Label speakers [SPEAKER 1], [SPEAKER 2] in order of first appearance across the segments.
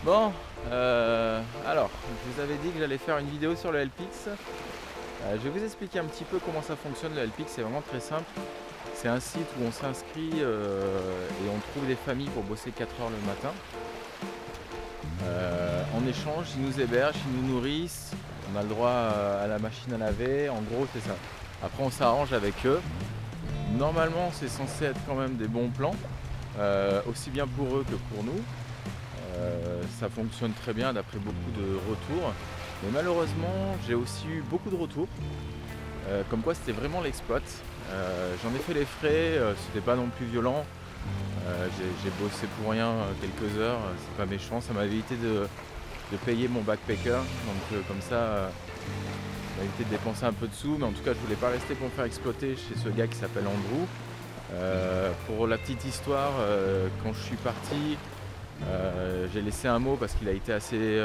[SPEAKER 1] Bon, alors, je vous avais dit que j'allais faire une vidéo sur le LPX. Je vais vous expliquer un petit peu comment ça fonctionne le LPX, c'est vraiment très simple. C'est un site où on s'inscrit et on trouve des familles pour bosser 4 heures le matin. En échange, ils nous hébergent, ils nous nourrissent, on a le droit à la machine à laver, en gros c'est ça. Après on s'arrange avec eux. Normalement c'est censé être quand même des bons plans, aussi bien pour eux que pour nous. Ça fonctionne très bien d'après beaucoup de retours. Mais malheureusement, j'ai aussi eu beaucoup de retours. Comme quoi c'était vraiment l'exploit. J'en ai fait les frais, c'était pas non plus violent. J'ai bossé pour rien quelques heures, c'est pas méchant, ça m'a évité de payer mon backpacker. Donc comme ça, ça m'a évité de dépenser un peu de sous. Mais en tout cas, je voulais pas rester pour me faire exploiter chez ce gars qui s'appelle Andrew. Pour la petite histoire, quand je suis parti, j'ai laissé un mot parce qu'il a été assez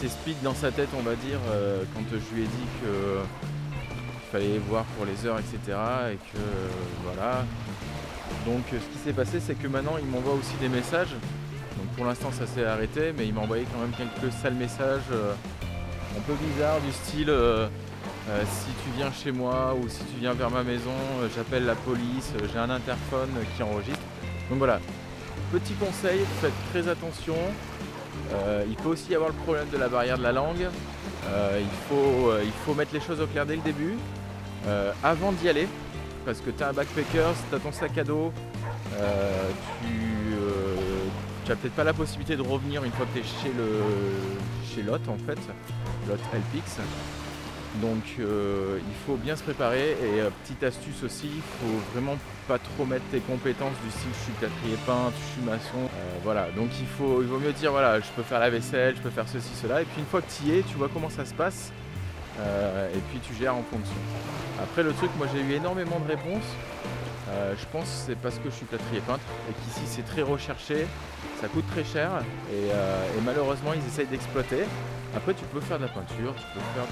[SPEAKER 1] speed dans sa tête, on va dire, quand je lui ai dit qu'il fallait voir pour les heures, etc. Et que voilà. Donc ce qui s'est passé, c'est que maintenant il m'envoie aussi des messages. Donc pour l'instant ça s'est arrêté, mais il m'a envoyé quand même quelques sales messages un peu bizarres du style si tu viens chez moi ou si tu viens vers ma maison, j'appelle la police, j'ai un interphone qui enregistre. Donc voilà, petit conseil, faites très attention. Il peut aussi y avoir le problème de la barrière de la langue. Il faut mettre les choses au clair dès le début, avant d'y aller, parce que tu as un backpacker, si tu as ton sac à dos, tu n'as peut-être pas la possibilité de revenir une fois que tu es chez l'hôte en fait, l'hôte LPX. Donc il faut bien se préparer et petite astuce aussi, il faut vraiment pas trop mettre tes compétences du style je suis plâtrier peintre, je suis maçon. Voilà, donc il vaut mieux dire voilà, je peux faire la vaisselle, je peux faire ceci, cela, et puis une fois que tu y es, tu vois comment ça se passe et puis tu gères en fonction. Après le truc, moi j'ai eu énormément de réponses. Je pense que c'est parce que je suis plâtrier peintre et qu'ici c'est très recherché, ça coûte très cher et malheureusement ils essayent d'exploiter. Après tu peux faire de la peinture, tu peux faire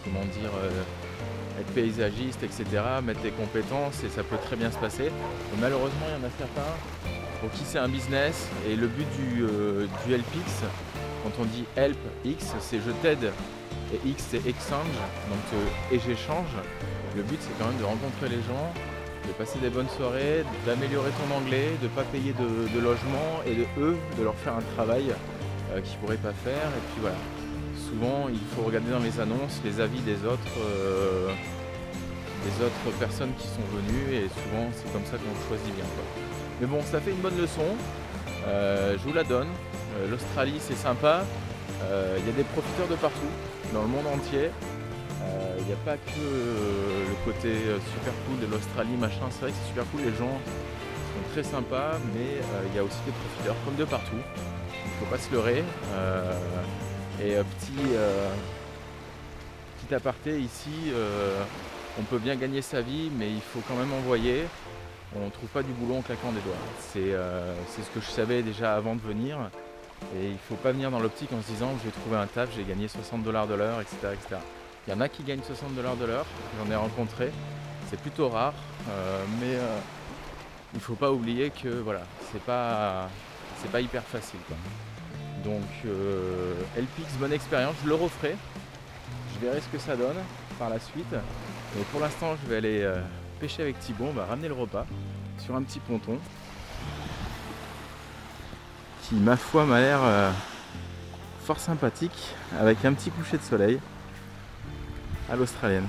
[SPEAKER 1] comment dire, être paysagiste, etc., mettre tes compétences et ça peut très bien se passer. Mais malheureusement il y en a certains pour qui c'est un business et le but du LPX, quand on dit help X, c'est je t'aide et X c'est exchange, donc et j'échange. Le but c'est quand même de rencontrer les gens, de passer des bonnes soirées, d'améliorer ton anglais, de ne pas payer de logement et de leur faire un travail qu'ils ne pourraient pas faire. Et puis voilà, souvent il faut regarder dans les annonces les avis des autres personnes qui sont venues et souvent c'est comme ça qu'on choisit bien, quoi. Mais bon, ça fait une bonne leçon, je vous la donne. L'Australie c'est sympa, il y a des profiteurs de partout, dans le monde entier. Il n'y a pas que le côté super cool de l'Australie, machin. C'est vrai que c'est super cool, les gens sont très sympas, mais il y a aussi des profiteurs comme de partout. Il ne faut pas se leurrer. Petit aparté ici, on peut bien gagner sa vie, mais il faut quand même envoyer. On ne trouve pas du boulot en claquant des doigts. C'est ce que je savais déjà avant de venir. Et il ne faut pas venir dans l'optique en se disant je vais trouver un taf, j'ai gagné 60 $ de l'heure, etc., etc. Il y en a qui gagnent 60 $ de l'heure, j'en ai rencontré, c'est plutôt rare, mais il ne faut pas oublier que voilà, c'est pas hyper facile, quoi. Donc LPX, bonne expérience, je le referai, je verrai ce que ça donne par la suite. Mais pour l'instant je vais aller pêcher avec Thibaut, on va ramener le repas sur un petit ponton qui ma foi m'a l'air fort sympathique avec un petit coucher de soleil à l'australienne.